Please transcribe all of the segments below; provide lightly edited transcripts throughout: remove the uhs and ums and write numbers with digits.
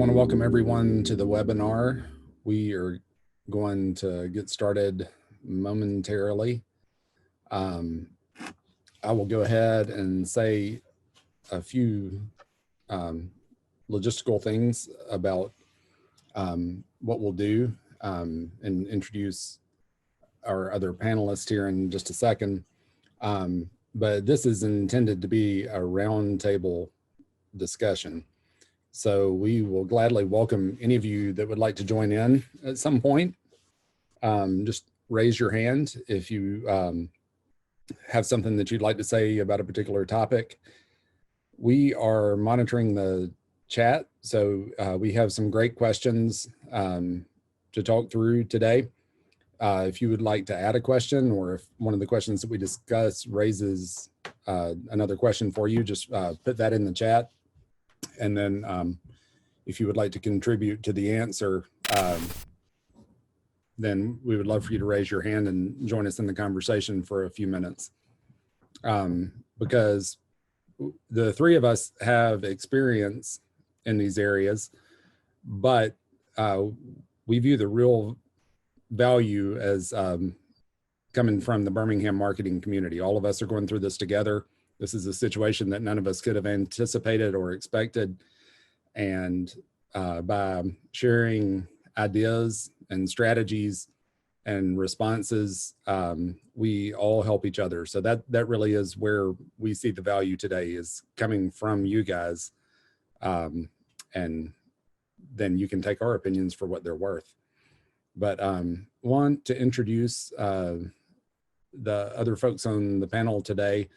want to welcome everyone to the webinar. We are going to get started momentarily. I will go ahead and say a few logistical things about what we'll do and introduce our other panelists here in just a second. But this is intended to be a roundtable discussion. So we will gladly welcome any of you that would like to join in at some point. Just raise your hand if you have something that you'd like to say about a particular topic. We are monitoring the chat, so we have some great questions to talk through today. If you would like to add a question, or if one of the questions that we discuss raises another question for you, just put that in the chat. And then if you would like to contribute to the answer, then we would love for you to raise your hand and join us in the conversation for a few minutes. Because the three of us have experience in these areas, but we view the real value as coming from the Birmingham marketing community. All of us are going through this together. This is a situation that none of us could have anticipated or expected. And by sharing ideas and strategies and responses, we all help each other. So that really is where we see the value today, is coming from you guys. And then you can take our opinions for what they're worth. But want to introduce the other folks on the panel today.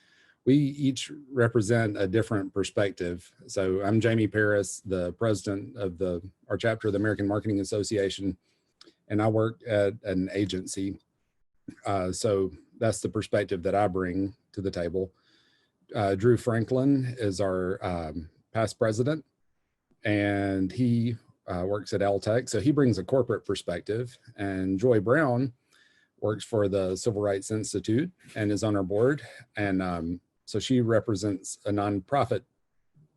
We each represent a different perspective. So I'm Jamie Paris, the president of our chapter of the American Marketing Association, and I work at an agency. So that's the perspective that I bring to the table. Drew Franklin is our past president, and he works at Altec, so he brings a corporate perspective. And Joy Brown works for the Civil Rights Institute and is on our board. And so she represents a nonprofit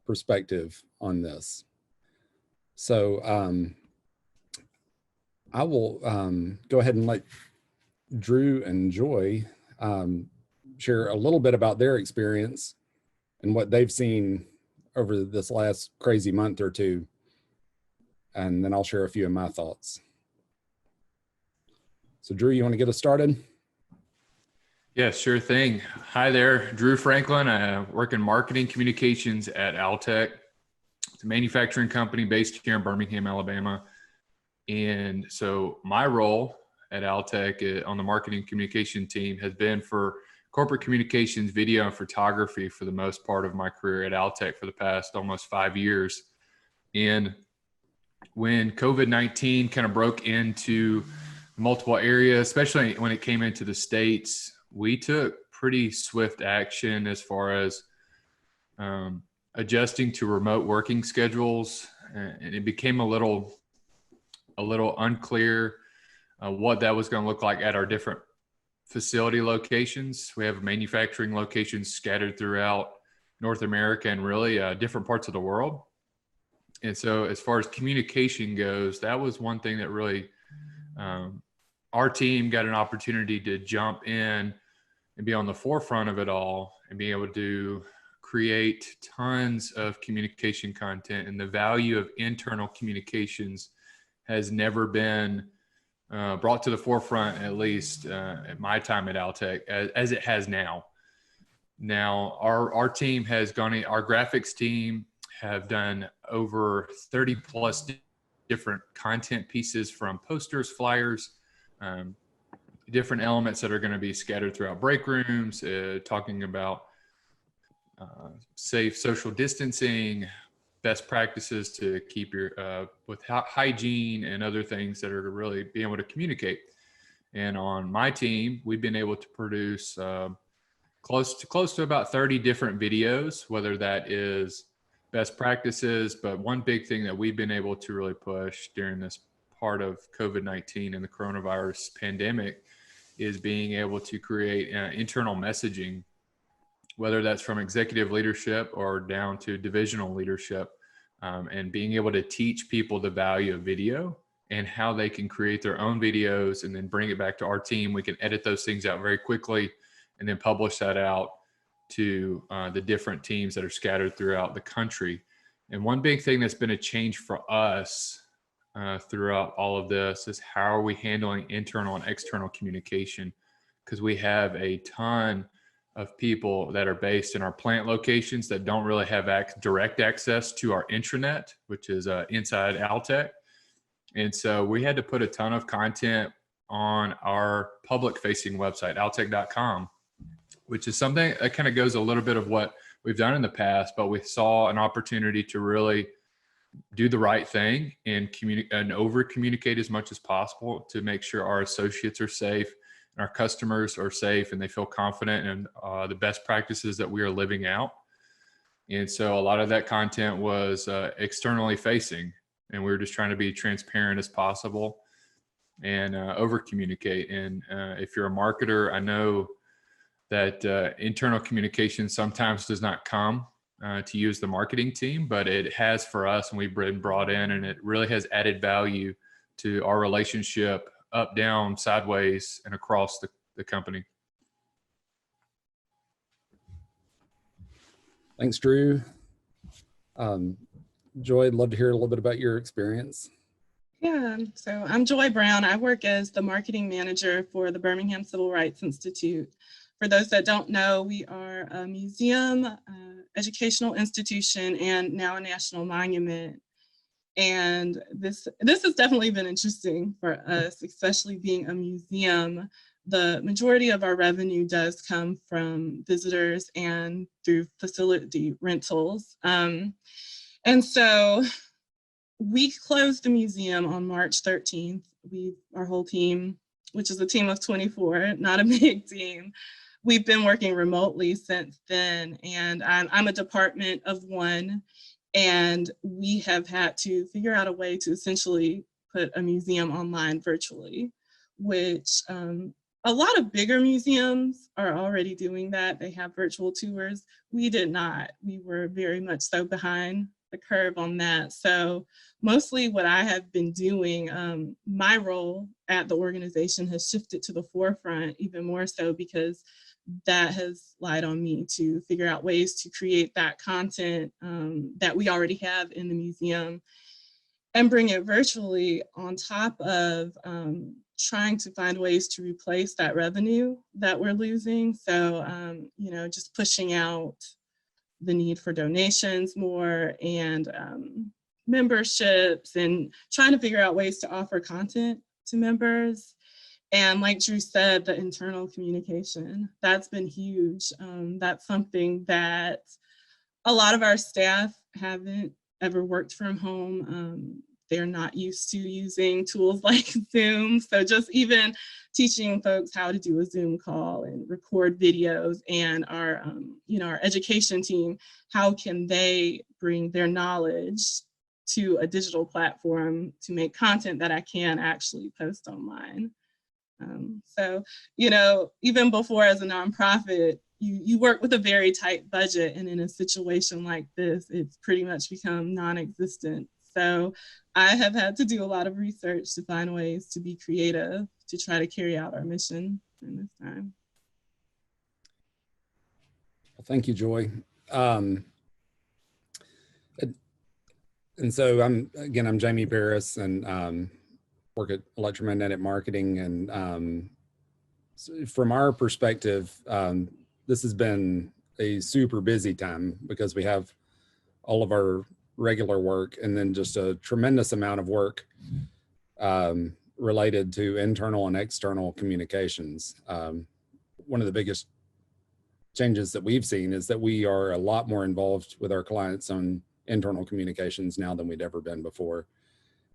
perspective on this. So I will go ahead and let Drew and Joy share a little bit about their experience and what they've seen over this last crazy month or two. And then I'll share a few of my thoughts. So Drew, you want to get us started? Yeah, sure thing. Hi there, Drew Franklin. I work in marketing communications at Altec. It's a manufacturing company based here in Birmingham, Alabama. And so my role at Altec on the marketing communication team has been for corporate communications, video, and photography for the most part of my career at Altec for the past almost 5 years. And when COVID-19 kind of broke into multiple areas, especially when it came into the States, we took pretty swift action as far as adjusting to remote working schedules. And it became a little unclear what that was going to look like at our different facility locations. We have manufacturing locations scattered throughout North America and really different parts of the world. And so as far as communication goes, that was one thing that really our team got an opportunity to jump in and be on the forefront of it all and be able to create tons of communication content. And the value of internal communications has never been brought to the forefront, at least at my time at Altec, as it has now. Now, our team has gone, our graphics team have done over 30 plus different content pieces, from posters, flyers, different elements that are going to be scattered throughout break rooms, talking about safe social distancing, best practices to keep your with hygiene and other things that are really being able to communicate. And on my team, we've been able to produce close to about 30 different videos, whether that is best practices. But one big thing that we've been able to really push during this part of COVID-19 and the coronavirus pandemic is being able to create internal messaging, whether that's from executive leadership or down to divisional leadership, and being able to teach people the value of video and how they can create their own videos and then bring it back to our team. We can edit those things out very quickly and then publish that out to the different teams that are scattered throughout the country. And one big thing that's been a change for us throughout all of this is how are we handling internal and external communication? Because we have a ton of people that are based in our plant locations that don't really have direct access to our intranet, which is inside Altec. And so we had to put a ton of content on our public facing website, altec.com, which is something that kind of goes a little bit of what we've done in the past, but we saw an opportunity to really do the right thing and communicate and over communicate as much as possible to make sure our associates are safe and our customers are safe and they feel confident in the best practices that we are living out. And so a lot of that content was externally facing, and we were just trying to be transparent as possible and over communicate. And if you're a marketer, I know that internal communication sometimes does not come to use the marketing team, but it has for us, and we've been brought in, and it really has added value to our relationship up, down, sideways, and across the company. Thanks, Drew. Joy, I'd love to hear a little bit about your experience. Yeah, so I'm Joy Brown. I work as the marketing manager for the Birmingham Civil Rights Institute. For those that don't know, we are a museum, educational institution, and now a national monument. And this has definitely been interesting for us, especially being a museum. The majority of our revenue does come from visitors and through facility rentals. And so we closed the museum on March 13th. Our whole team, which is a team of 24, not a big team, we've been working remotely since then. And I'm a department of one, and we have had to figure out a way to essentially put a museum online virtually, which a lot of bigger museums are already doing that. They have virtual tours. We did not. We were very much so behind the curve on that. So mostly what I have been doing, my role at the organization has shifted to the forefront even more so because that has lied on me to figure out ways to create that content that we already have in the museum and bring it virtually, on top of trying to find ways to replace that revenue that we're losing. So, just pushing out the need for donations more and memberships, and trying to figure out ways to offer content to members. And like Drew said, the internal communication, that's been huge. That's something that a lot of our staff haven't ever worked from home. They're not used to using tools like Zoom. So just even teaching folks how to do a Zoom call and record videos, and our education team, how can they bring their knowledge to a digital platform to make content that I can actually post online. So, even before as a nonprofit, you work with a very tight budget, and in a situation like this, it's pretty much become non-existent. So I have had to do a lot of research to find ways to be creative to try to carry out our mission in this time. Well, thank you, Joy. And so I'm Jamie Paris, and work at Electromagnetic Marketing. And so from our perspective, this has been a super busy time because we have all of our regular work and then just a tremendous amount of work related to internal and external communications. One of the biggest changes that we've seen is that we are a lot more involved with our clients on internal communications now than we'd ever been before.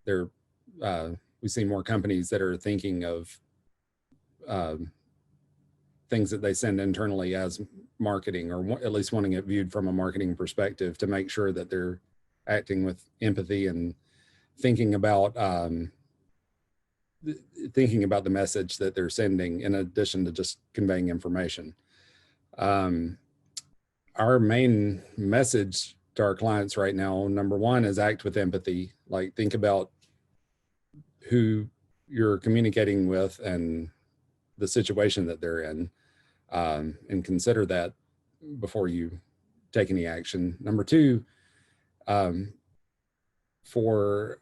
We see more companies that are thinking of things that they send internally as marketing, or at least wanting it viewed from a marketing perspective, to make sure that they're acting with empathy and thinking about the message that they're sending, in addition to just conveying information. Our main message to our clients right now, number one is act with empathy. Like, think about who you're communicating with and the situation that they're in, and consider that before you take any action. Number two, for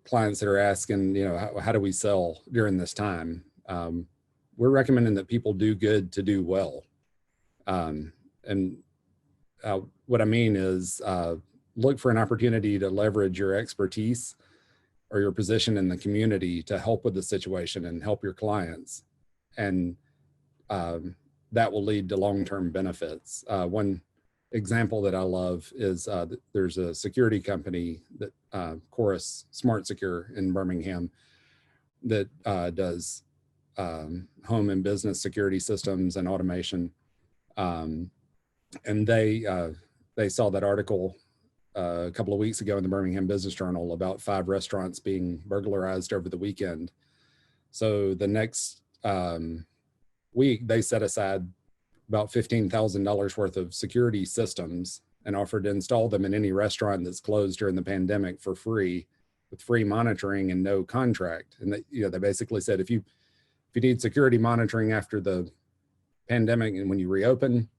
clients that are asking, how do we sell during this time? We're recommending that people do good to do well. And what I mean is, look for an opportunity to leverage your expertise or your position in the community to help with the situation and help your clients. And that will lead to long-term benefits. One example that I love is there's a security company that Chorus Smart Secure in Birmingham that does home and business security systems and automation. And they saw that article a couple of weeks ago in the Birmingham Business Journal about 5 restaurants being burglarized over the weekend. So the next week, they set aside about $15,000 worth of security systems and offered to install them in any restaurant that's closed during the pandemic for free, with free monitoring and no contract. And they basically said, if you need security monitoring after the pandemic and when you reopen,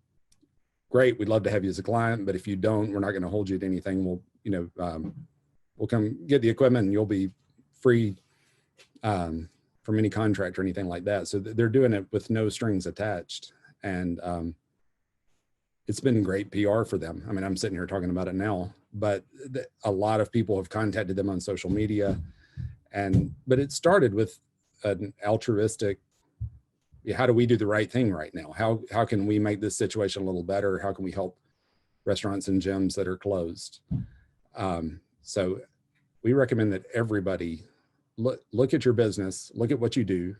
great, we'd love to have you as a client. But if you don't, we're not going to hold you to anything. We'll come get the equipment and you'll be free from any contract or anything like that. So they're doing it with no strings attached. And it's been great PR for them. I mean, I'm sitting here talking about it now, but a lot of people have contacted them on social media. But it started with an altruistic, how do we do the right thing right now? How can we make this situation a little better? How can we help restaurants and gyms that are closed? So we recommend that everybody look at your business, look at what you do,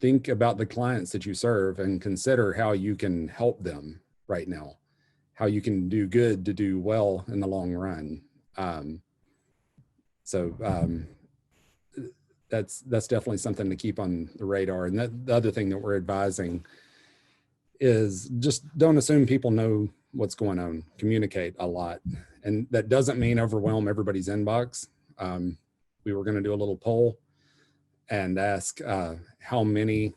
think about the clients that you serve and consider how you can help them right now, how you can do good to do well in the long run. That's definitely something to keep on the radar. And the other thing that we're advising is just don't assume people know what's going on. Communicate a lot. And that doesn't mean overwhelm everybody's inbox. We were going to do a little poll and ask how many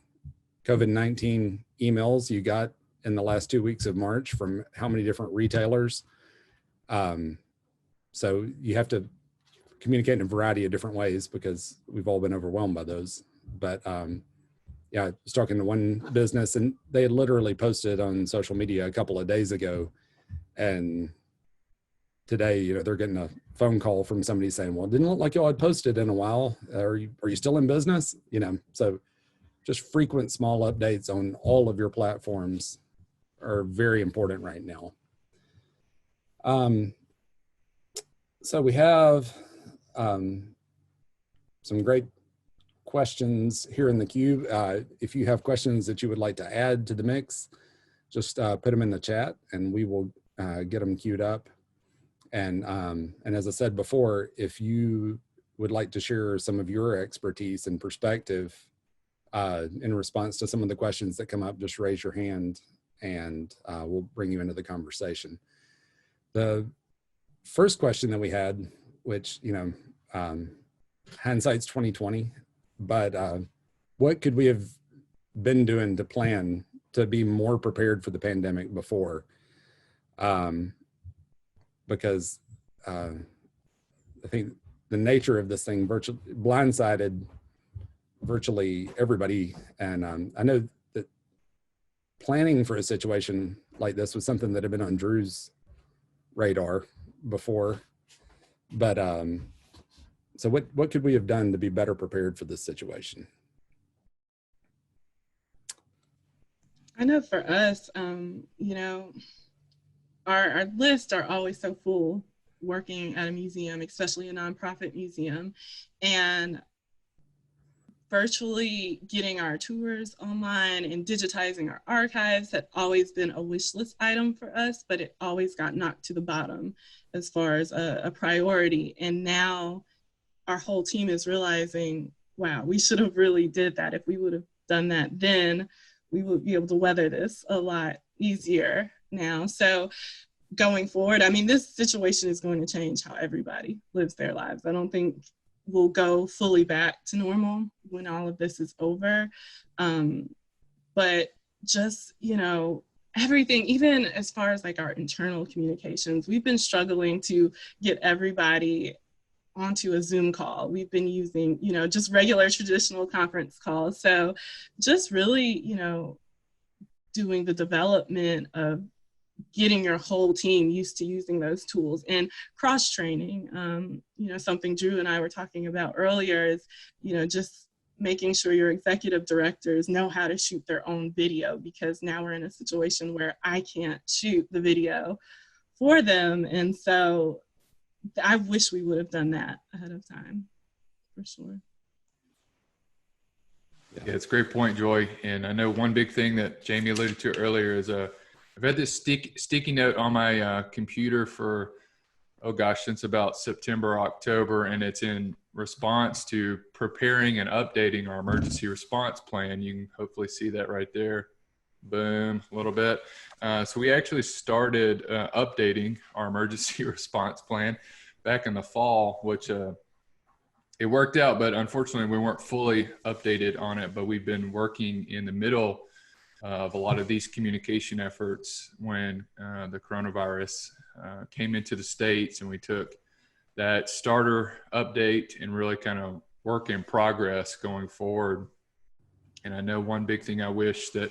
COVID-19 emails you got in the last 2 weeks of March from how many different retailers. So you have to communicate in a variety of different ways because we've all been overwhelmed by those. But yeah, I was talking to one business and they had literally posted on social media a couple of days ago. And today, they're getting a phone call from somebody saying, well, it didn't look like y'all had posted in a while. Are you still in business? So just frequent small updates on all of your platforms are very important right now. So we have some great questions here in the queue. If you have questions that you would like to add to the mix, just put them in the chat and we will get them queued up. And as I said before, if you would like to share some of your expertise and perspective in response to some of the questions that come up, just raise your hand and we'll bring you into the conversation. The first question that we had, which, hindsight's 2020, but what could we have been doing to plan to be more prepared for the pandemic before? Because I think the nature of this thing blindsided virtually everybody. And I know that planning for a situation like this was something that had been on Drew's radar before. But so what could we have done to be better prepared for this situation? I know for us, our lists are always so full working at a museum, especially a nonprofit museum. And virtually getting our tours online and digitizing our archives had always been a wish list item for us, but it always got knocked to the bottom as far as a priority. And now our whole team is realizing, wow, we should have really did that. If we would have done that then, we would be able to weather this a lot easier now. So going forward, I mean, this situation is going to change how everybody lives their lives. I don't think we'll go fully back to normal when all of this is over. But just, you know, everything, even as far as like our internal communications, we've been struggling to get everybody onto a Zoom call. We've been using, you know, just regular traditional conference calls. So just really, you know, doing the development of getting your whole team used to using those tools and cross-training. You know, something Drew and I were talking about earlier is, you know, just making sure your executive directors know how to shoot their own video, because now we're in a situation where I can't shoot the video for them. And so I wish we would have done that ahead of time, for sure. Yeah, it's a great point, Joy. And I know one big thing that Jamie alluded to earlier is I've had this sticky note on my computer for, oh gosh, since about September, October, and it's in response to preparing and updating our emergency response plan. You can hopefully see that right there. Boom, a little bit. So we actually started updating our emergency response plan back in the fall, which it worked out, but unfortunately we weren't fully updated on it. But we've been working in the middle of a lot of these communication efforts when the coronavirus came into the States, and we took that starter update and really kind of work in progress going forward. And I know one big thing I wish that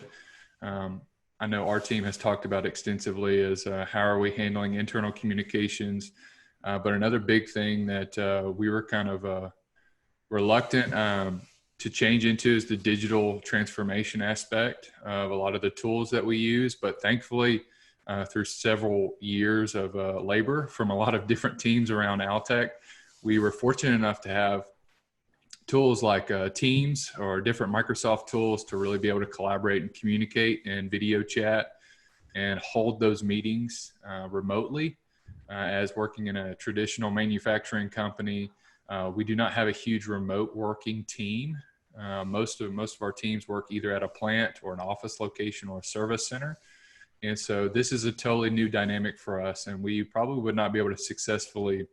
I know our team has talked about extensively is how are we handling internal communications. But another big thing that we were kind of reluctant to change into is the digital transformation aspect of a lot of the tools that we use. But thankfully, through several years of labor from a lot of different teams around Altec, we were fortunate enough to have tools like Teams or different Microsoft tools to really be able to collaborate and communicate and video chat and hold those meetings remotely. As working in a traditional manufacturing company, we do not have a huge remote working team. Most of our teams work either at a plant or an office location or a service center. And so this is a totally new dynamic for us, and we probably would not be able to successfully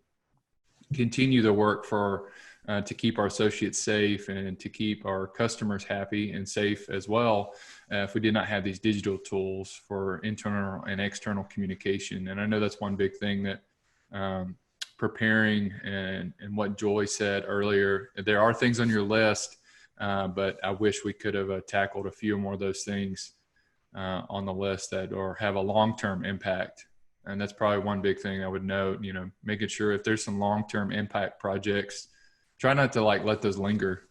continue the work to keep our associates safe and to keep our customers happy and safe as well if we did not have these digital tools for internal and external communication. And I know that's one big thing that preparing and what Joy said earlier, there are things on your list, but I wish we could have tackled a few more of those things on the list that or have a long-term impact. And that's probably one big thing I would note, you know, making sure if there's some long-term impact projects, try not to like let those linger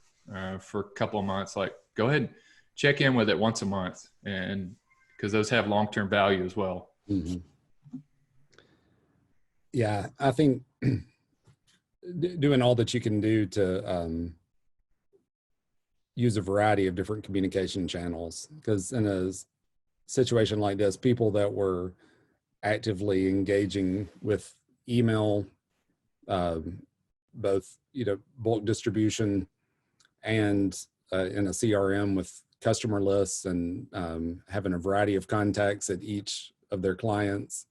for a couple of months. Like go ahead, check in with it once a month, and because those have long-term value as well. Mm-hmm. Yeah, I think doing all that you can do to use a variety of different communication channels, because in a situation like this, people that were actively engaging with email, both, you know, bulk distribution and in a CRM with customer lists and having a variety of contacts at each of their clients,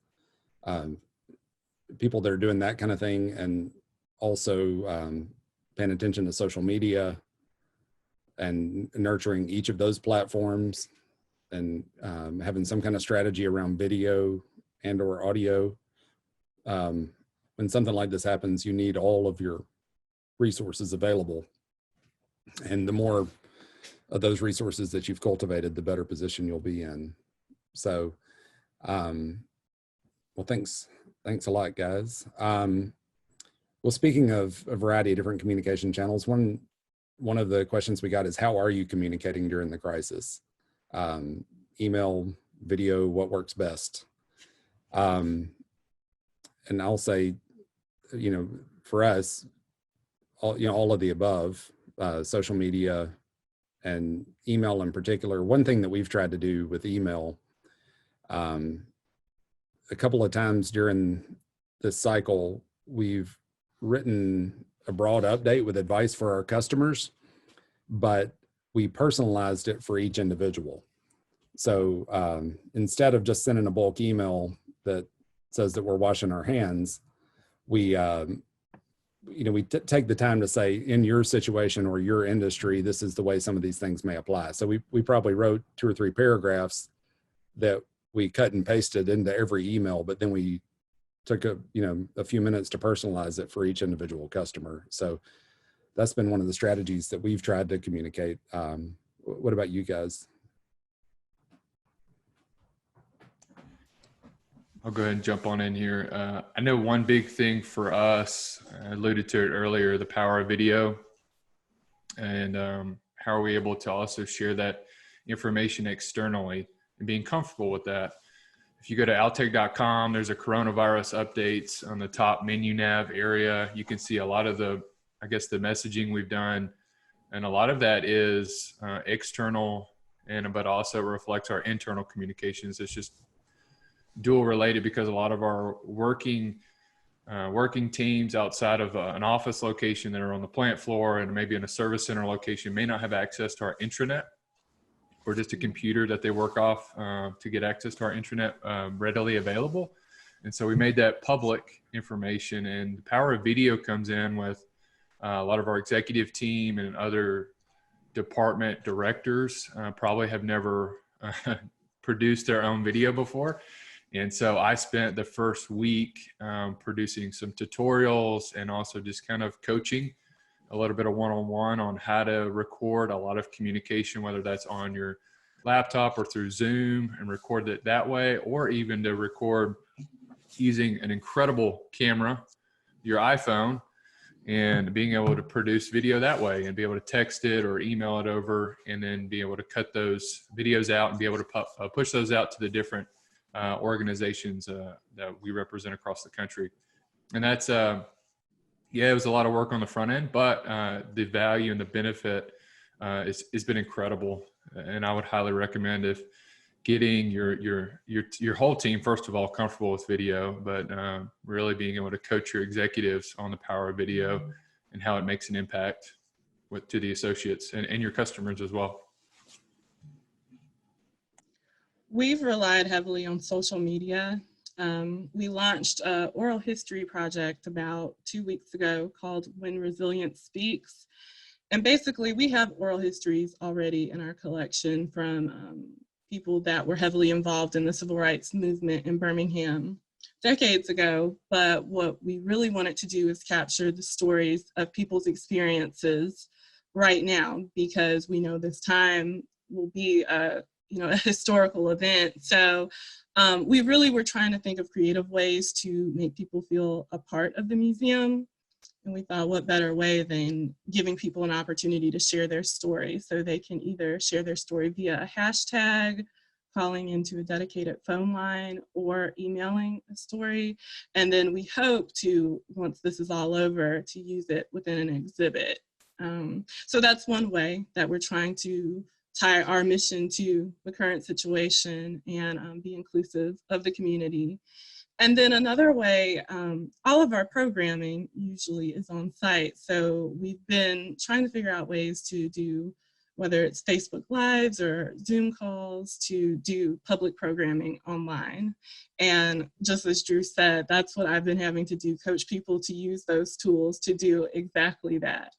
people that are doing that kind of thing, and also paying attention to social media and nurturing each of those platforms, and having some kind of strategy around video and or audio. When something like this happens, you need all of your resources available. And the more of those resources that you've cultivated, the better position you'll be in. So, well, thanks a lot, guys. Well, speaking of a variety of different communication channels, one of the questions we got is, how are you communicating during the crisis? Email, video, what works best? And I'll say, you know, for us, all of the above, social media and email in particular. One thing that we've tried to do with email, a couple of times during this cycle, we've written a broad update with advice for our customers, but we personalized it for each individual. So instead of just sending a bulk email that says that we're washing our hands, we we take the time to say, in your situation or your industry, this is the way some of these things may apply. So we probably wrote 2 or 3 paragraphs that we cut and pasted into every email, but then we took a few minutes to personalize it for each individual customer. So that's been one of the strategies that we've tried to communicate. What about you guys? I'll go ahead and jump on in here. I know one big thing for us, I alluded to it earlier, the power of video, and how are we able to also share that information externally and being comfortable with that. If you go to altec.com, there's a coronavirus updates on the top menu nav area. You can see a lot of the messaging we've done, and a lot of that is external, but also reflects our internal communications. It's just dual related, because a lot of our working teams outside of an office location that are on the plant floor and maybe in a service center location may not have access to our intranet, or just a computer that they work off to get access to our intranet readily available. And so we made that public information, and the power of video comes in with a lot of our executive team and other department directors probably have never produced their own video before. And so I spent the first week producing some tutorials and also just kind of coaching a little bit of one-on-one on how to record a lot of communication, whether that's on your laptop or through Zoom, and record it that way, or even to record using an incredible camera, your iPhone, and being able to produce video that way and be able to text it or email it over, and then be able to cut those videos out and be able to push those out to the different organizations that we represent across the country. And that's, it was a lot of work on the front end, but the value and the benefit has been incredible. And I would highly recommend, if getting your whole team, first of all, comfortable with video, but really being able to coach your executives on the power of video and how it makes an impact to the associates and your customers as well. We've relied heavily on social media. We launched an oral history project about 2 weeks ago called When Resilience Speaks. And basically, we have oral histories already in our collection from people that were heavily involved in the civil rights movement in Birmingham decades ago. But what we really wanted to do is capture the stories of people's experiences right now, because we know this time will be a historical event. So we really were trying to think of creative ways to make people feel a part of the museum. And we thought, what better way than giving people an opportunity to share their story. So they can either share their story via a hashtag, calling into a dedicated phone line, or emailing a story. And then we hope to, once this is all over, to use it within an exhibit. So that's one way that we're trying to tie our mission to the current situation and be inclusive of the community. And then another way, all of our programming usually is on site. So we've been trying to figure out ways to do, whether it's Facebook Lives or Zoom calls, to do public programming online. And just as Drew said, that's what I've been having to do, coach people to use those tools to do exactly that.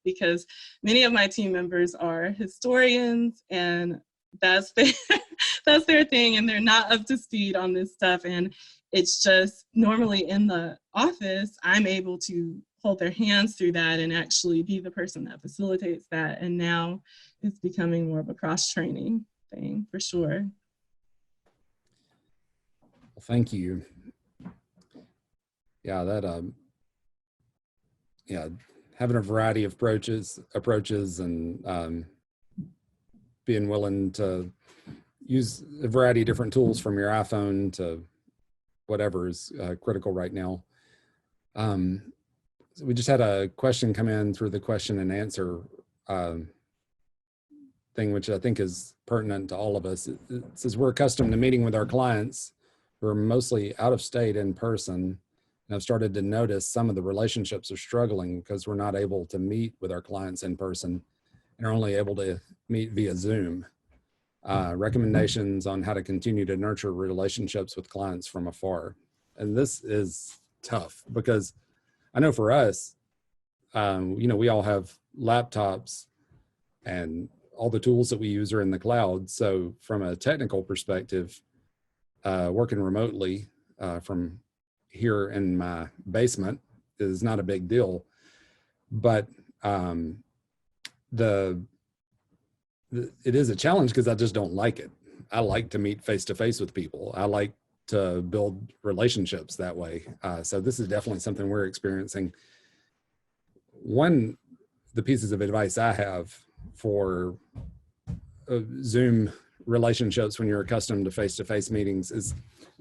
Because many of my team members are historians, and that's their thing, and they're not up to speed on this stuff. And it's just normally in the office, I'm able to hold their hands through that and actually be the person that facilitates that. And now it's becoming more of a cross-training thing, for sure. Well, thank you. Yeah, that having a variety of approaches and being willing to use a variety of different tools, from your iPhone to whatever, is critical right now. So we just had a question come in through the question and answer thing, which I think is pertinent to all of us. It says, we're accustomed to meeting with our clients who are mostly out of state in person, and I've started to notice some of the relationships are struggling because we're not able to meet with our clients in person and are only able to meet via Zoom. Recommendations on how to continue to nurture relationships with clients from afar. And this is tough because I know for us, we all have laptops and all the tools that we use are in the cloud. So from a technical perspective, working remotely from here in my basement is not a big deal. But it is a challenge because I just don't like it. I like to meet face to face with people. I like to build relationships that way. So this is definitely something we're experiencing. The pieces of advice I have for Zoom relationships when you're accustomed to face-to-face meetings is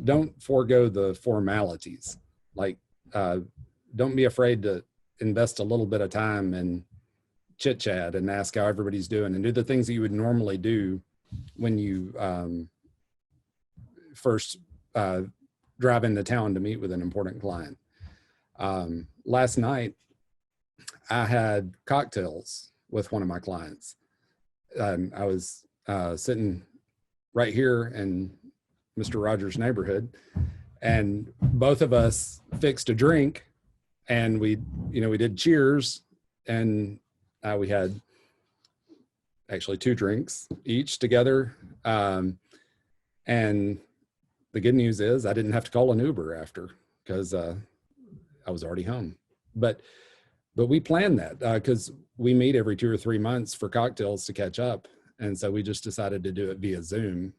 don't forego the formalities. Like, don't be afraid to invest a little bit of time in chit chat and ask how everybody's doing and do the things that you would normally do when you first drive into town to meet with an important client. Last night, I had cocktails with one of my clients. I was sitting right here in Mr. Rogers' neighborhood, and both of us fixed a drink, and we did cheers, and we had actually 2 drinks each together. And the good news is I didn't have to call an Uber after because I was already home. But we planned that because we meet every 2 or 3 months for cocktails to catch up. And so we just decided to do it via Zoom.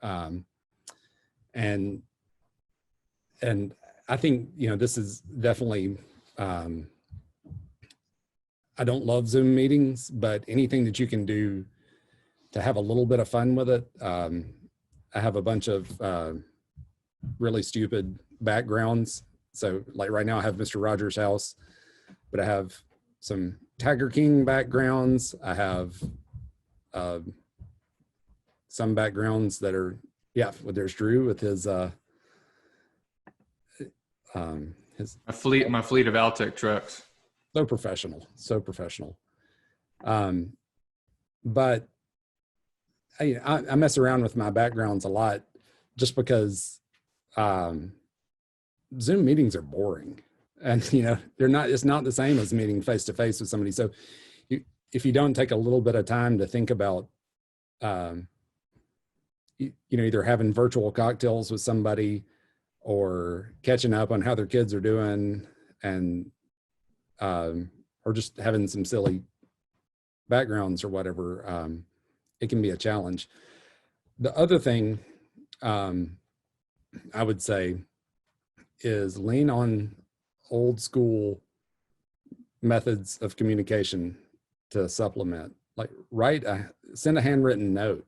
And I think, this is definitely, I don't love Zoom meetings, but anything that you can do to have a little bit of fun with it. I have a bunch of really stupid backgrounds. So like right now I have Mr. Rogers' house, but I have some Tiger King backgrounds. I have some backgrounds that are, there's Drew with his my fleet of Altec trucks. So professional. But I mess around with my backgrounds a lot just because Zoom meetings are boring, and it's not the same as meeting face to face with somebody. So if you don't take a little bit of time to think about either having virtual cocktails with somebody or catching up on how their kids are doing, and or just having some silly backgrounds or whatever, it can be a challenge. The other thing I would say is lean on old school methods of communication to supplement. Like send a handwritten note.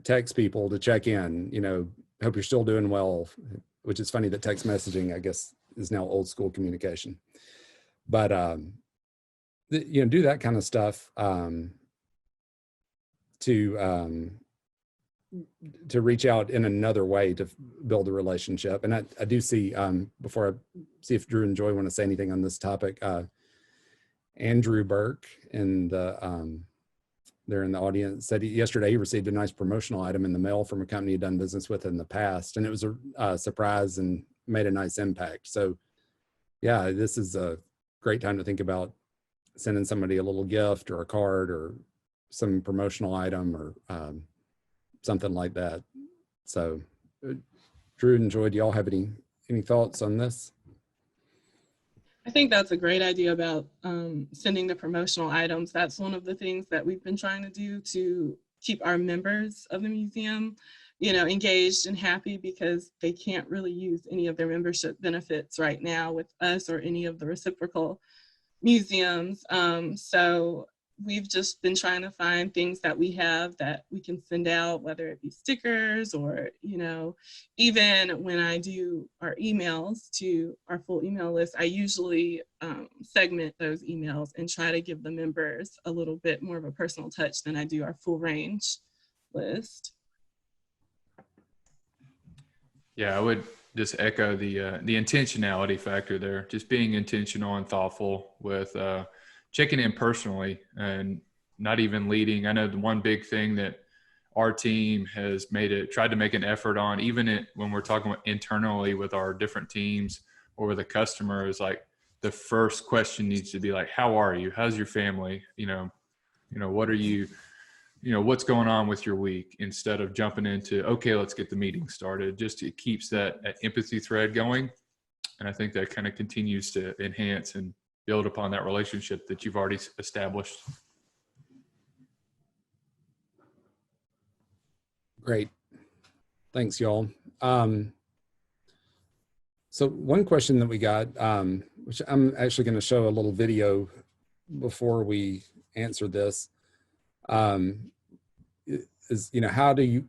Text people to check in. Hope you're still doing well. Which is funny that text messaging, I guess, is now old school communication. But do that kind of stuff to reach out in another way to build a relationship. And I do see, before I see if Drew and Joy want to say anything on this topic, Andrew Burke they're in the audience, said yesterday he received a nice promotional item in the mail from a company he'd done business with in the past, and it was a surprise and made a nice impact. So yeah, this is a great time to think about sending somebody a little gift or a card or some promotional item or something like that. So Drew and Joy, do y'all have any thoughts on this? I think that's a great idea about sending the promotional items. That's one of the things that we've been trying to do to keep our members of the museum, engaged and happy, because they can't really use any of their membership benefits right now with us or any of the reciprocal museums. So we've just been trying to find things that we have that we can send out, whether it be stickers or, even when I do our emails to our full email list, I usually segment those emails and try to give the members a little bit more of a personal touch than I do our full range list. Yeah, I would just echo the intentionality factor there, just being intentional and thoughtful with checking in personally and not even leading. I know the one big thing that our team has tried to make an effort on, even when we're talking internally with our different teams or with a customer, is like the first question needs to be like, how are you? How's your family? What are you, what's going on with your week, instead of jumping into, okay, let's get the meeting started. Just it keeps that empathy thread going. And I think that kind of continues to enhance and build upon that relationship that you've already established. Great. Thanks, y'all. So one question that we got, which I'm actually going to show a little video before we answer this, is, how do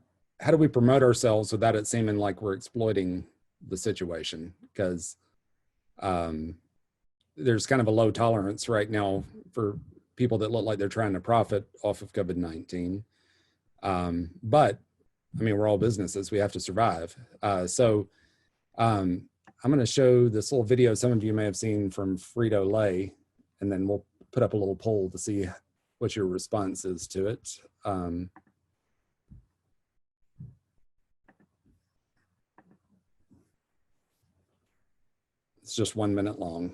we promote ourselves without it seeming like we're exploiting the situation? Because there's kind of a low tolerance right now for people that look like they're trying to profit off of COVID-19. But I mean, we're all businesses, we have to survive. So I'm going to show this little video some of you may have seen from Frito-Lay, and then we'll put up a little poll to see what your response is to it. It's just 1 minute long.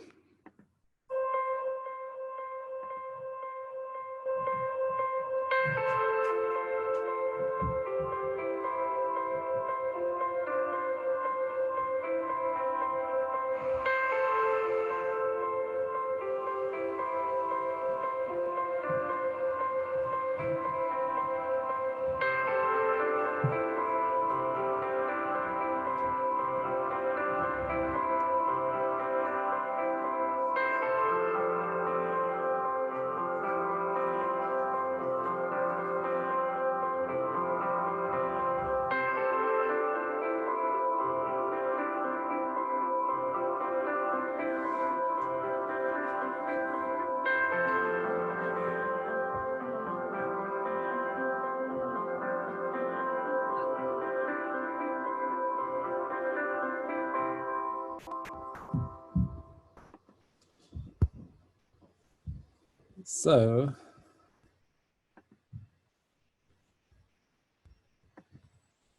So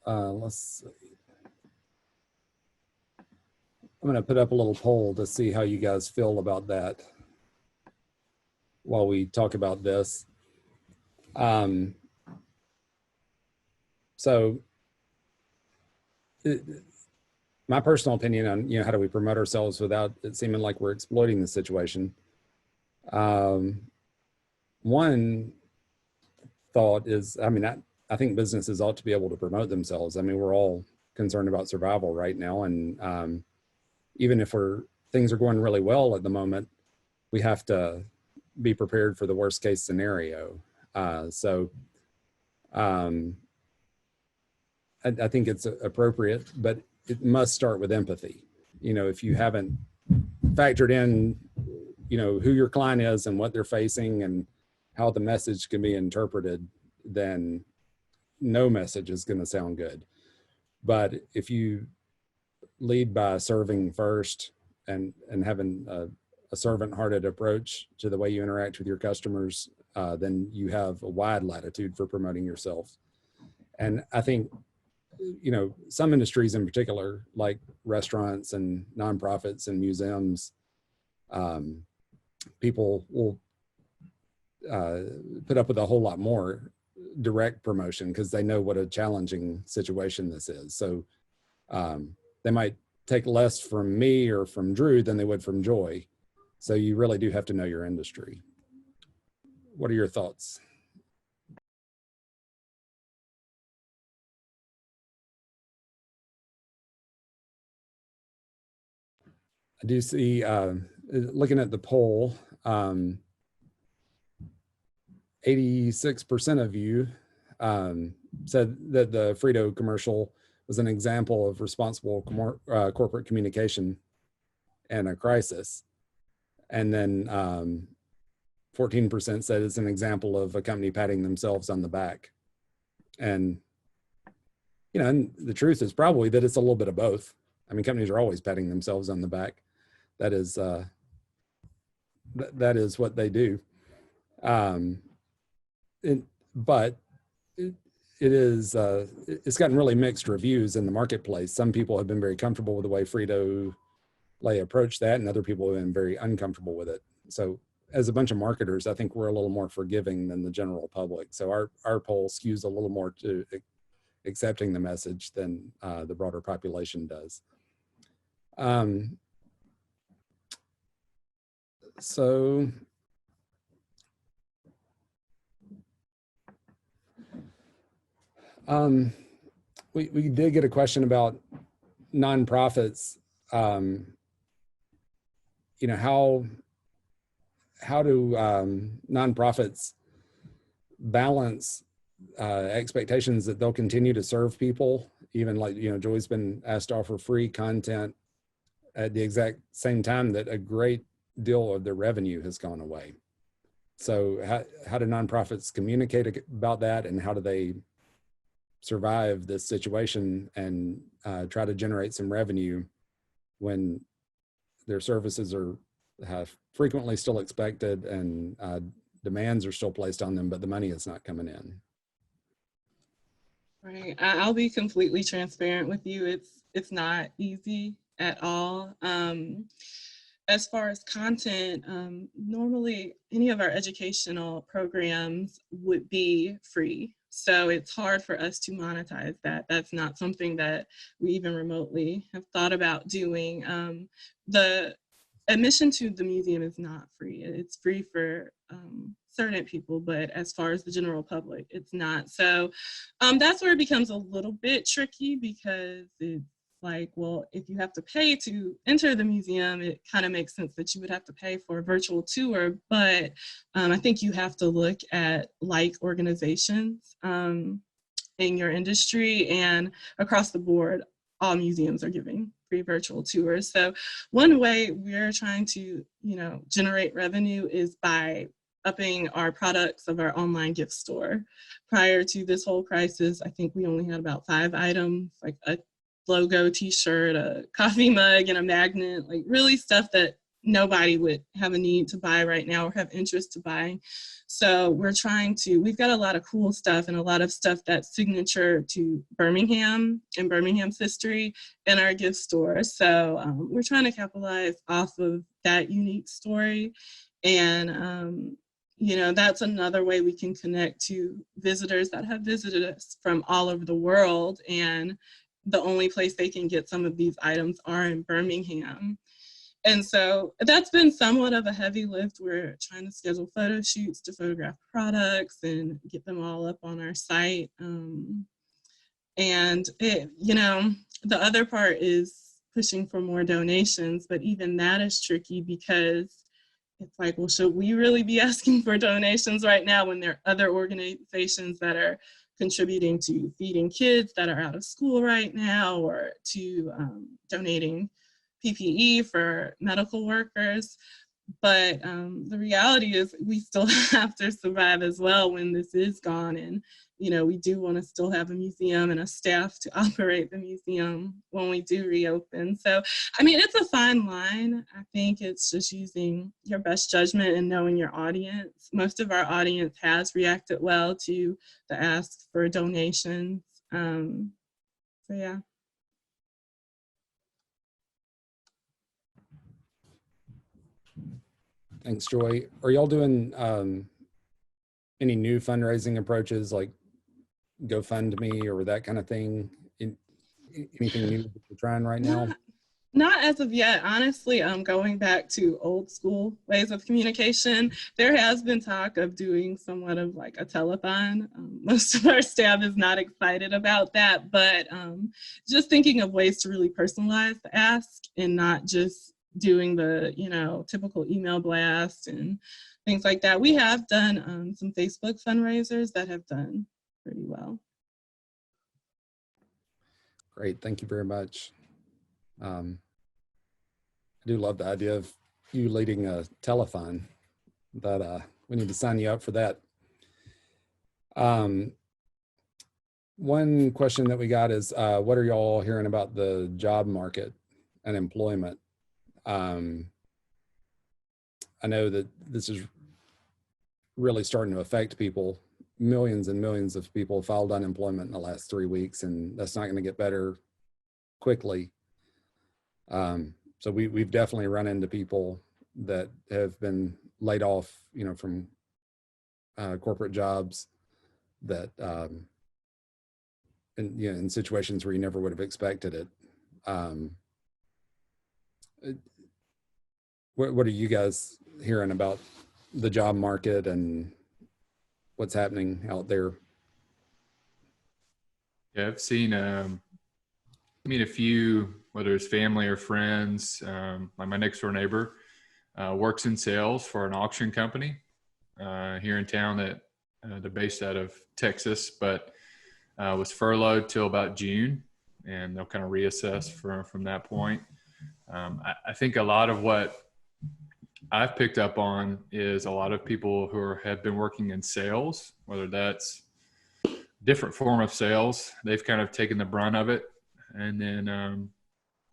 let's see. I'm going to put up a little poll to see how you guys feel about that while we talk about this. My personal opinion on, how do we promote ourselves without it seeming like we're exploiting the situation. One thought is, I think businesses ought to be able to promote themselves. I mean, we're all concerned about survival right now. And even if things are going really well at the moment, we have to be prepared for the worst case scenario. I think it's appropriate, but it must start with empathy. If you haven't factored in, who your client is and what they're facing and how the message can be interpreted, then no message is going to sound good. But if you lead by serving first and having a servant-hearted approach to the way you interact with your customers, then you have a wide latitude for promoting yourself. And I think, some industries in particular, like restaurants and nonprofits and museums, people will put up with a whole lot more direct promotion because they know what a challenging situation this is. So they might take less from me or from Drew than they would from Joy. So you really do have to know your industry. What are your thoughts? I do see, looking at the poll, 86% of you said that the Frito commercial was an example of responsible corporate communication in a crisis. And then 14% said it's an example of a company patting themselves on the back. And, and the truth is probably that it's a little bit of both. I mean, companies are always patting themselves on the back. That is what they do. But it is, it's gotten really mixed reviews in the marketplace. Some people have been very comfortable with the way Frito-Lay approached that, and other people have been very uncomfortable with it. So as a bunch of marketers, I think we're a little more forgiving than the general public. So our poll skews a little more to accepting the message than the broader population does. So we did get a question about nonprofits. You know, how do nonprofits balance expectations that they'll continue to serve people, even like, you know, Joy's been asked to offer free content at the exact same time that a great deal of their revenue has gone away. So how do nonprofits communicate about that, and how do they survive this situation and try to generate some revenue when their services are frequently still expected and demands are still placed on them, but the money is not coming in? Right. I'll be completely transparent with you. It's not easy at all. As far as content, normally any of our educational programs would be free. So it's hard for us to monetize that. That's not something that we even remotely have thought about doing. The admission to the museum is not free. It's free for certain people, but as far as the general public, it's not. So that's where it becomes a little bit tricky, because it's like, well, if you have to pay to enter the museum, it kind of makes sense that you would have to pay for a virtual tour. But I think you have to look at like organizations in your industry, and across the board, all museums are giving free virtual tours. So one way we're trying to, you know, generate revenue is by upping our products of our online gift store. Prior to this whole crisis, I think we only had about 5 items, like a logo t-shirt, a coffee mug, and a magnet, like really stuff that nobody would have a need to buy right now or have interest to buy. So we've got a lot of cool stuff and a lot of stuff that's signature to Birmingham and Birmingham's history in our gift store. So we're trying to capitalize off of that unique story. And you know, that's another way we can connect to visitors that have visited us from all over the world, and the only place they can get some of these items are in Birmingham. And so that's been somewhat of a heavy lift. We're trying to schedule photo shoots to photograph products and get them all up on our site. And you know, the other part is pushing for more donations, but even that is tricky, because it's like, well, should we really be asking for donations right now when there are other organizations that are contributing to feeding kids that are out of school right now, or to donating PPE for medical workers? But the reality is we still have to survive as well when this is gone. And, you know, we do want to still have a museum and a staff to operate the museum when we do reopen. So, I mean, it's a fine line. I think it's just using your best judgment and knowing your audience. Most of our audience has reacted well to the ask for donations. So, yeah. Thanks, Joy. Are y'all doing any new fundraising approaches like GoFundMe or that kind of thing? Anything new that you're trying right now? Not as of yet. Honestly, going back to old school ways of communication, there has been talk of doing somewhat of like a telethon. Most of our staff is not excited about that, but just thinking of ways to really personalize the ask and not just doing the, you know, typical email blast and things like that. We have done some Facebook fundraisers that have done pretty well. Great, thank you very much. I do love the idea of you leading a telethon. That we need to sign you up for that. One question that we got is, what are y'all hearing about the job market and employment? I know that this is really starting to affect people millions and millions of people filed unemployment in the last 3 weeks, and that's not going to get better quickly. So we've definitely run into people that have been laid off, from corporate jobs that, in situations where you never would have expected it. What are you guys hearing about the job market and what's happening out there? Yeah, I've seen, a few, whether it's family or friends, like my next door neighbor works in sales for an auction company here in town that they're based out of Texas, but was furloughed till about June, and they'll kind of reassess from that point. I think a lot of what I've picked up on is a lot of people who have been working in sales, whether that's different form of sales, they've kind of taken the brunt of it. And then, and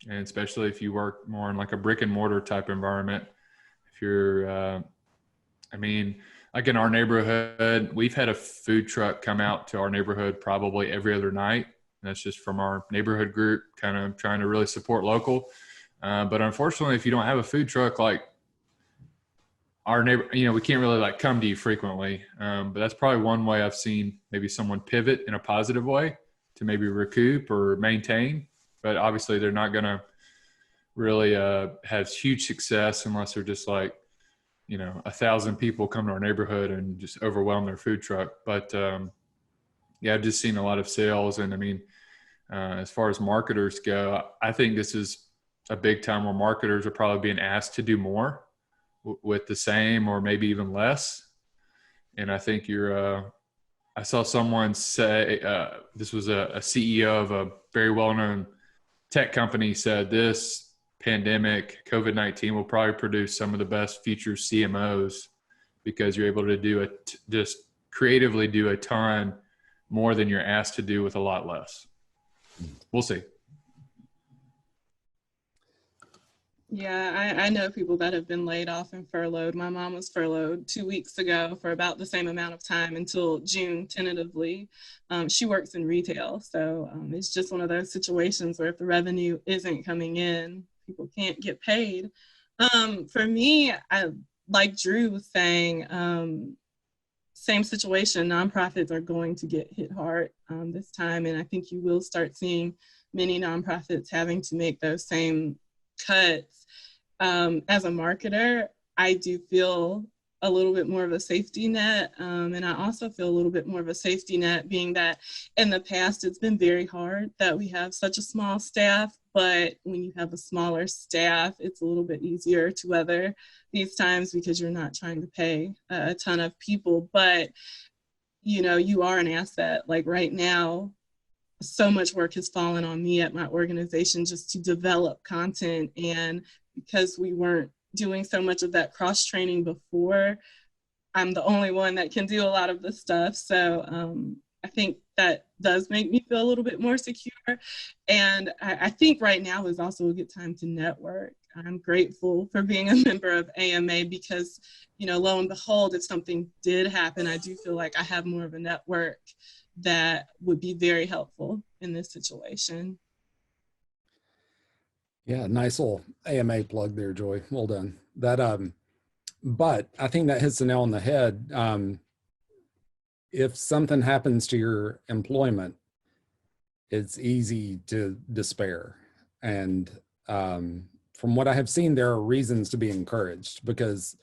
especially if you work more in like a brick and mortar type environment, if you're, like in our neighborhood, we've had a food truck come out to our neighborhood probably every other night. And that's just from our neighborhood group, kind of trying to really support local. But unfortunately, if you don't have a food truck, like our neighbor, we can't really like come to you frequently. But that's probably one way I've seen maybe someone pivot in a positive way to maybe recoup or maintain. But obviously they're not going to really have huge success unless they're just like, 1,000 people come to our neighborhood and just overwhelm their food truck. But yeah, I've just seen a lot of sales. And as far as marketers go, I think this is a big time where marketers are probably being asked to do more with the same or maybe even less. And I think I saw someone say, this was a CEO of a very well-known tech company, said this pandemic, COVID-19 will probably produce some of the best future CMOs because you're able to just creatively do a ton more than you're asked to do with a lot less. We'll see. Yeah, I know people that have been laid off and furloughed. My mom was furloughed 2 weeks ago for about the same amount of time until June, tentatively. She works in retail, so it's just one of those situations where if the revenue isn't coming in, people can't get paid. For me, like Drew was saying, same situation. Nonprofits are going to get hit hard this time, and I think you will start seeing many nonprofits having to make those same cuts. As a marketer, I do feel a little bit more of a safety net. And I also feel a little bit more of a safety net being that in the past, it's been very hard that we have such a small staff, but when you have a smaller staff, it's a little bit easier to weather these times because you're not trying to pay a ton of people, but you are an asset. Like right now, so much work has fallen on me at my organization just to develop content. And because we weren't doing so much of that cross training before, I'm the only one that can do a lot of the stuff. So I think that does make me feel a little bit more secure. And I think right now is also a good time to network. I'm grateful for being a member of AMA because, lo and behold, if something did happen, I do feel like I have more of a network that would be very helpful in this situation. Yeah, nice little AMA plug there, Joy. Well done. But I think that hits the nail on the head. If something happens to your employment, it's easy to despair. And from what I have seen, there are reasons to be encouraged because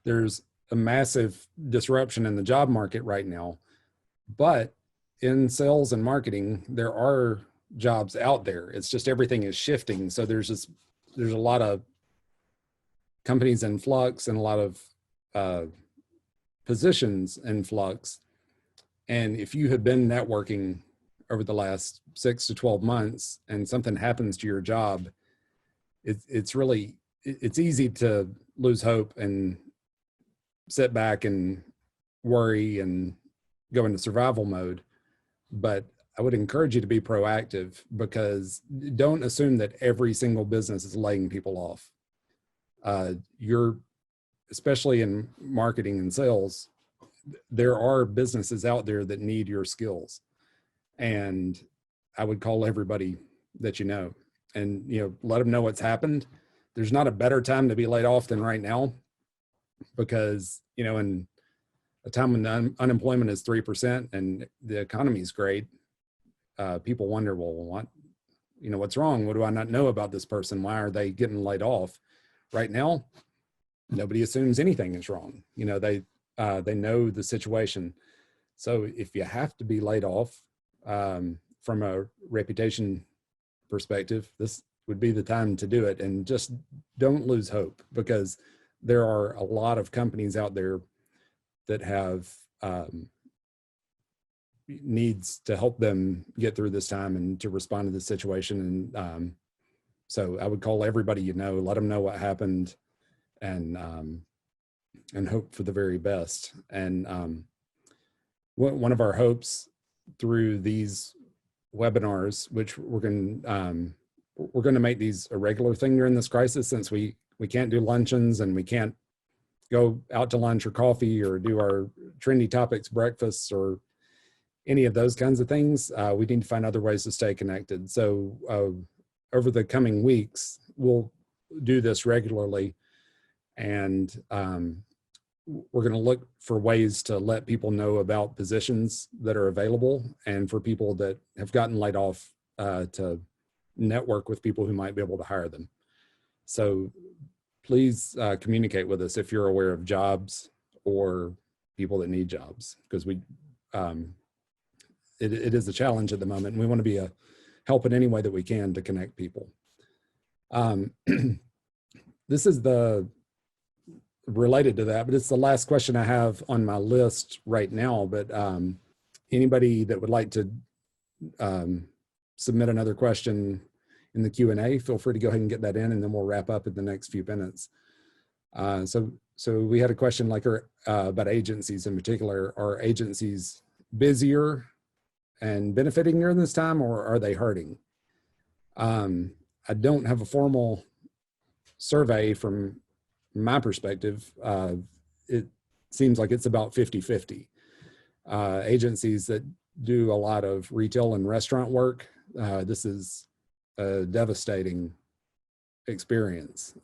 there's a massive disruption in the job market right now. But in sales and marketing, there are jobs out there. It's just everything is shifting. So there's a lot of companies in flux and a lot of positions in flux. And if you have been networking over the last 6 to 12 months and something happens to your job, it's easy to lose hope and sit back and worry and go into survival mode. But I would encourage you to be proactive because don't assume that every single business is laying people off. Especially in marketing and sales, there are businesses out there that need your skills. And I would call everybody that you know and, let them know what's happened. There's not a better time to be laid off than right now, because, in a time when unemployment is 3% and the economy is great, people wonder, well, what's wrong? What do I not know about this person? Why are they getting laid off? Right now, nobody assumes anything is wrong. They know the situation. So if you have to be laid off, from a reputation perspective, this would be the time to do it. And just don't lose hope, because there are a lot of companies out there that have needs to help them get through this time and to respond to the situation. And so I would call everybody, let them know what happened, and hope for the very best. And one of our hopes through these webinars, which we're going to make these a regular thing during this crisis, since we can't do luncheons and we can't go out to lunch or coffee or do our trendy topics breakfasts or any of those kinds of things. We need to find other ways to stay connected. So over the coming weeks, we'll do this regularly, and we're going to look for ways to let people know about positions that are available, and for people that have gotten laid off to network with people who might be able to hire them. So please communicate with us if you're aware of jobs or people that need jobs, because it is a challenge at the moment, and we want to be a help in any way that we can to connect people. This is related to that, but it's the last question I have on my list right now. But anybody that would like to submit another question in the Q&A, feel free to go ahead and get that in, and then we'll wrap up in the next few minutes. So we had a question about agencies in particular. Are agencies busier and benefiting during this time, or are they hurting? I don't have a formal survey from my perspective. It seems like it's about 50-50. Agencies that do a lot of retail and restaurant work, this is a devastating experience.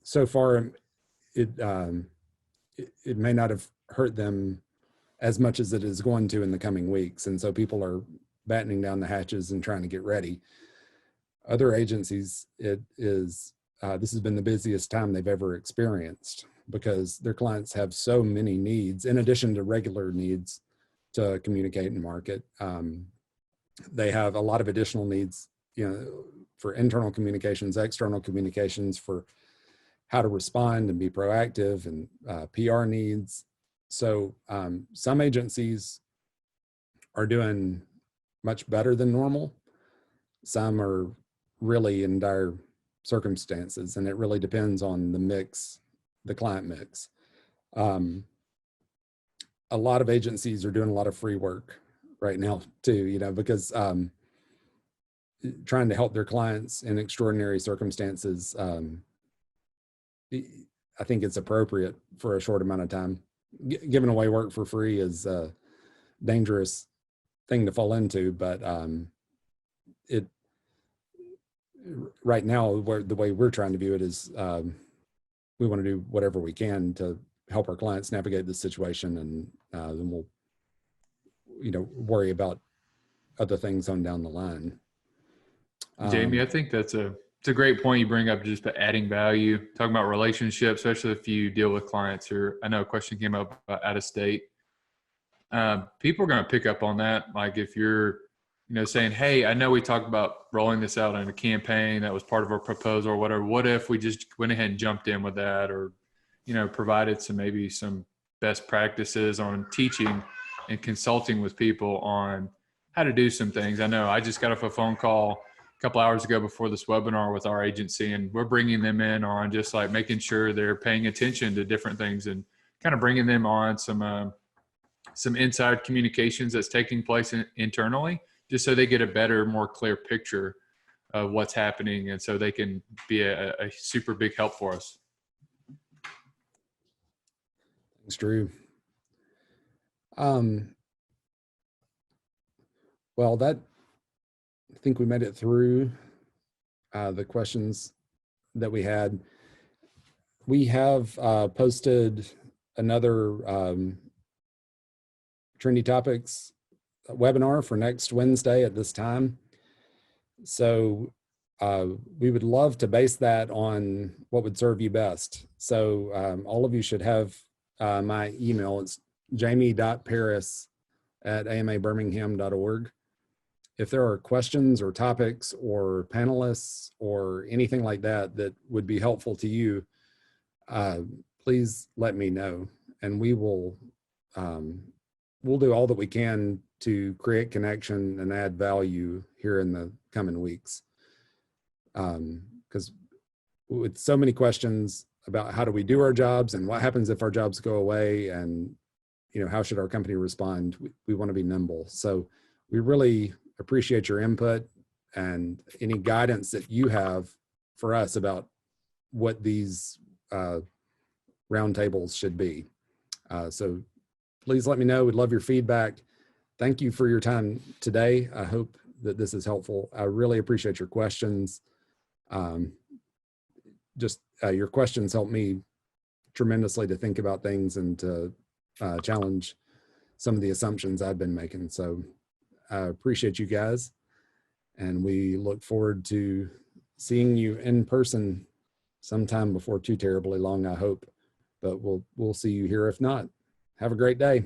So far it may not have hurt them as much as it is going to in the coming weeks. And so people are battening down the hatches and trying to get ready. Other agencies, this has been the busiest time they've ever experienced, because their clients have so many needs in addition to regular needs to communicate and market. They have a lot of additional needs, for internal communications, external communications, for how to respond and be proactive, and PR needs. So some agencies are doing much better than normal. Some are really in dire circumstances, and it really depends on the client mix. A lot of agencies are doing a lot of free work right now too, because trying to help their clients in extraordinary circumstances, I think it's appropriate for a short amount of time. Giving away work for free is a dangerous thing to fall into, but right now, the way we're trying to view it is we want to do whatever we can to help our clients navigate this situation, and then we'll worry about other things on down the line. Jamie, I think it's a great point you bring up, just adding value, talking about relationships, especially if you deal with clients who, I know a question came up about out of state. People are going to pick up on that. Like if you're, saying, hey, I know we talked about rolling this out in a campaign that was part of our proposal or whatever. What if we just went ahead and jumped in with that, or, provided maybe some best practices on teaching and consulting with people on how to do some things. I know I just got off a phone call a couple hours ago before this webinar with our agency, and we're bringing them in on just like making sure they're paying attention to different things and kind of bringing them on some inside communications that's taking place internally, just so they get a better, more clear picture of what's happening, and so they can be a super big help for us. Thanks, Drew. Well, I think we made it through the questions that we had. We have posted another Trendy Topics webinar for next Wednesday at this time. So we would love to base that on what would serve you best. So all of you should have my email. It's jamie.paris@amabirmingham.org. If there are questions or topics or panelists or anything like that that would be helpful to you, please let me know, and we will we'll do all that we can to create connection and add value here in the coming weeks. Because with so many questions about how do we do our jobs and what happens if our jobs go away, and how should our company respond, we want to be nimble. So we really appreciate your input and any guidance that you have for us about what these roundtables should be. So please let me know. We'd love your feedback. Thank you for your time today. I hope that this is helpful. I really appreciate your questions. Your questions help me tremendously to think about things and to challenge some of the assumptions I've been making. So I appreciate you guys, and we look forward to seeing you in person sometime before too terribly long, I hope. But we'll see you here if not. Have a great day.